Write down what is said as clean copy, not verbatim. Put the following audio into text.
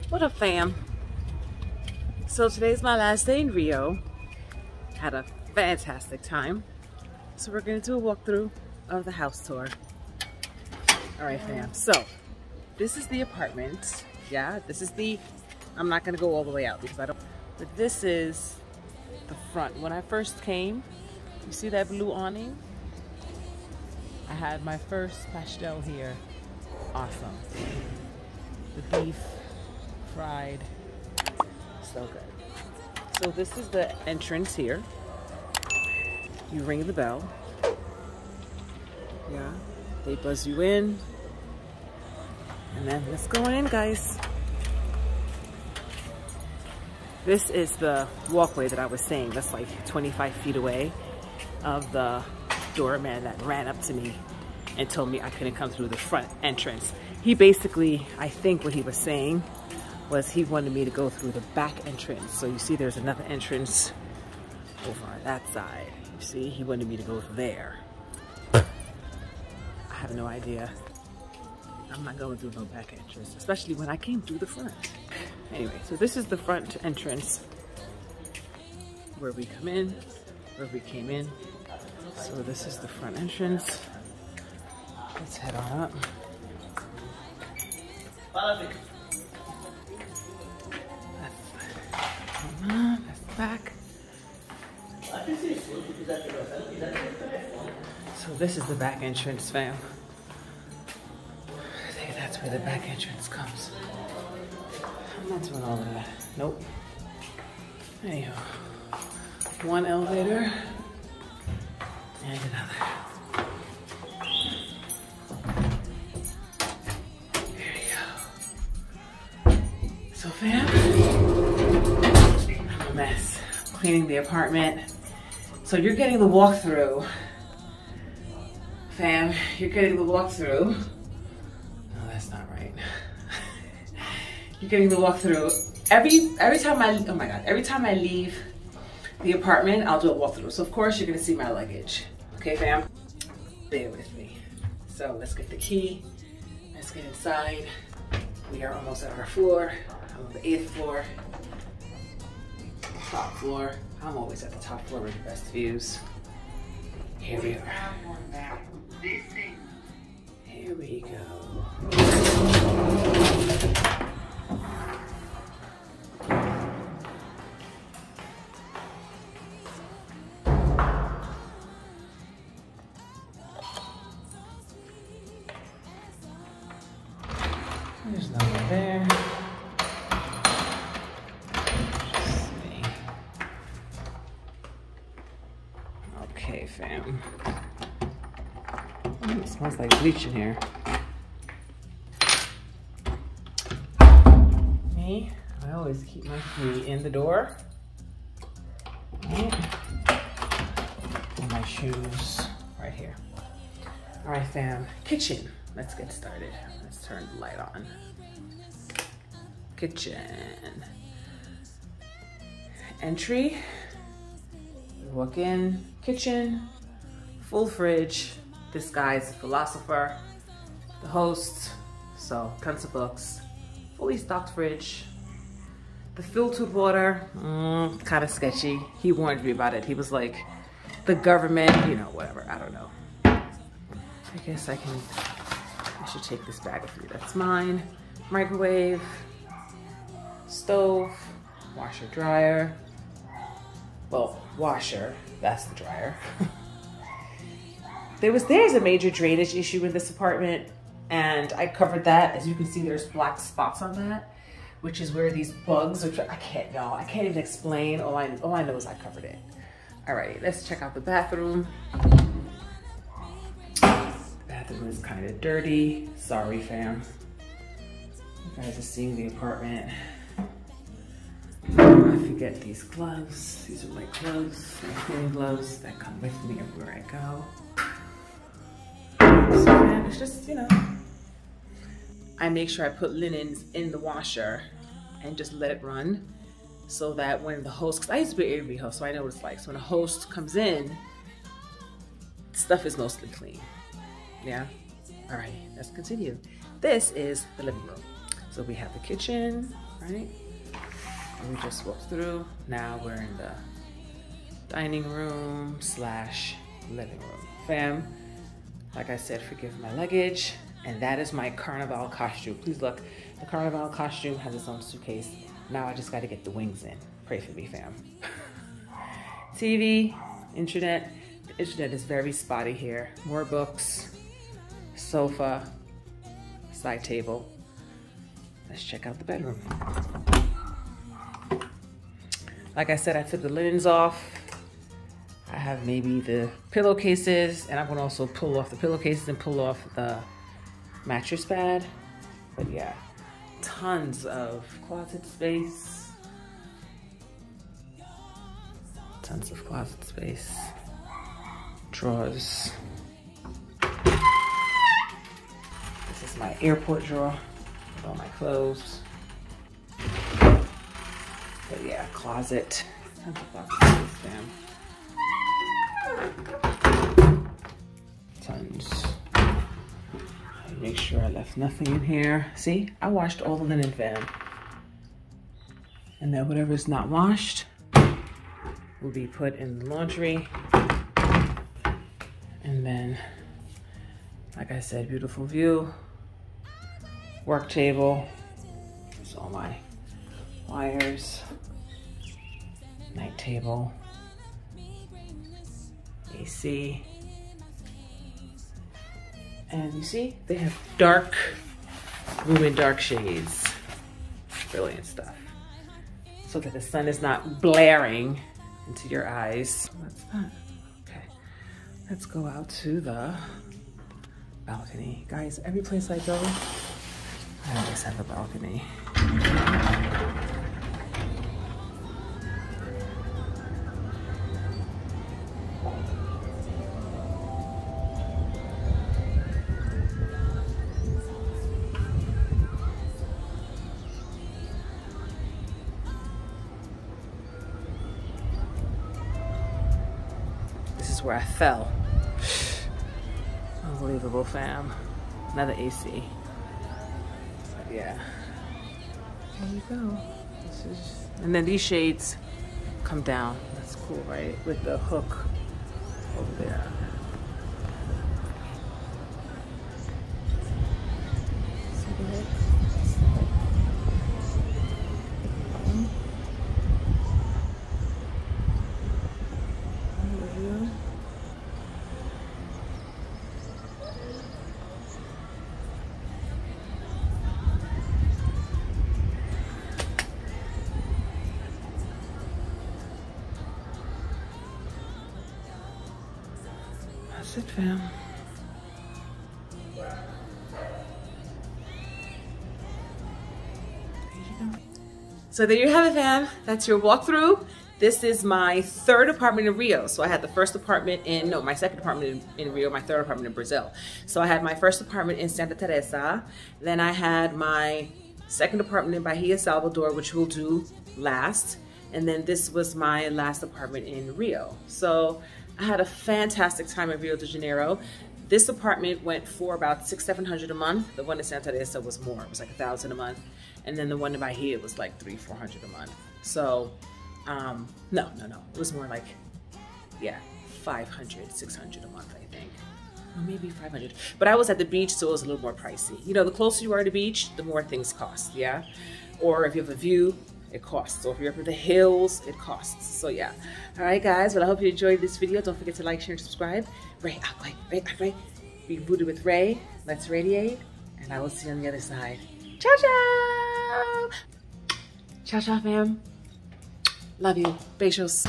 What up, fam? So today's my last day in Rio. Had a fantastic time. So we're gonna do a walkthrough of the house tour. All right, fam. So this is the apartment. Yeah, this is the, I'm not gonna go all the way out because I don't, but this is the front. When I first came, you see that blue awning? I had my first pastel here. Awesome. The beef fried, so good. So this is the entrance here. You ring the bell. Yeah, they buzz you in. And then let's go in, guys. This is the walkway that I was saying. That's like 25 feet away of the doorman that ran up to me and told me I couldn't come through the front entrance. He basically, I think what he was saying was he wanted me to go through the back entrance. So you see there's another entrance over on that side. You see, he wanted me to go there. I have no idea. I'm not going through no back entrance, especially when I came through the front. Anyway, so this is the front entrance where we come in, where we came in. So this is the front entrance. Let's head on up. That's the back. So this is the back entrance, fam. I think that's where the back entrance comes. I'm not doing all of that. Nope. Anyhow, one elevator and another. Here we go. So, fam, I'm a mess. Cleaning the apartment. So you're getting the walkthrough. Fam, you're getting the walkthrough. No, that's not right. You're getting the walkthrough. Every time I, oh my God, every time I leave the apartment, I'll do a walkthrough. So of course you're gonna see my luggage. Okay, fam? Bear with me. So let's get the key. Let's get inside. We are almost at our floor. I'm on the 8th floor. Top floor. I'm always at the top floor with the best views. Here we are. Here we go. There's no one there. Okay, fam. Oh, it smells like bleach in here. Me, I always keep my key in the door. Right. And my shoes right here. All right, fam. Kitchen. Let's get started. Let's turn the light on. Kitchen. Entry. Walk in. Kitchen. Full fridge. This guy's a philosopher. The host. So, tons of books. Fully stocked fridge. The filtered water. Kind of sketchy. He warned me about it. He was like, the government, you know, whatever. I don't know. I guess I should take this bag with me. That's mine. Microwave, stove, washer, dryer. Well, washer, that's the dryer. There's a major drainage issue in this apartment, and I covered that. As you can see, there's black spots on that, which is where these bugs, which I can't even explain. All I know is I covered it. All right, let's check out the bathroom. Bathroom is kind of dirty. Sorry, fam. You guys are seeing the apartment. I forget these gloves. These are my gloves, my cleaning gloves that come with me everywhere I go. So, man, it's just, you know, I make sure I put linens in the washer and just let it run so that when the host, because I used to be an Airbnb host, so I know what it's like. So when a host comes in, stuff is mostly clean. Yeah? All right, let's continue. This is the living room. So we have the kitchen right? And we just walked through. Now we're in the dining room slash living room. Fam, like I said, forgive my luggage. And that is my Carnival costume. Please look, the Carnival costume has its own suitcase. Now I just gotta get the wings in. Pray for me, fam. TV, internet. The internet is very spotty here. More books, sofa, side table. Let's check out the bedroom. Like I said, I took the linens off. I have maybe the pillowcases, and I'm gonna also pull off the pillowcases and pull off the mattress pad. But yeah, tons of closet space. Tons of closet space. Drawers. This is my airport drawer with all my clothes. But yeah, closet. Tons of closet space, fam. Tons. Make sure I left nothing in here. See, I washed all the linen, fam. And then whatever's not washed will be put in the laundry. And then, like I said, beautiful view. Work table. There's all my wires. Night table. AC. And you see, they have dark room and dark shades. Brilliant stuff. So that the sun is not blaring into your eyes. What's that? Okay, let's go out to the balcony. Guys, every place I go, I always have a balcony. Where I fell. Unbelievable, fam. Another AC. But yeah. There you go. This is, and then these shades come down. That's cool, right? With the hook over there. See that? That's it, fam. There you go. So there you have it, fam. That's your walkthrough. This is my third apartment in Rio. So I had the first apartment in, no, my second apartment in Rio, my third apartment in Brazil. So I had my first apartment in Santa Teresa. Then I had my second apartment in Bahia, Salvador, which we'll do last. And then this was my last apartment in Rio. So I had a fantastic time in Rio de Janeiro. This apartment went for about $600–700 a month. The one in Santa Teresa was more, it was like $1,000 a month. And then the one in Bahia was like $300–400 a month. So, no, it was more like, yeah, $500–600 a month, I think. Or maybe $500. But I was at the beach, so it was a little more pricey. You know, the closer you are to the beach, the more things cost, yeah? Or if you have a view, it costs. So if you're up in the hills, it costs. So yeah. All right, guys. Well, I hope you enjoyed this video. Don't forget to like, share, and subscribe. Ray. Be rooted with Ray. Let's radiate. And I will see you on the other side. Ciao, ciao. Ciao, ciao, fam. Love you. Beijos.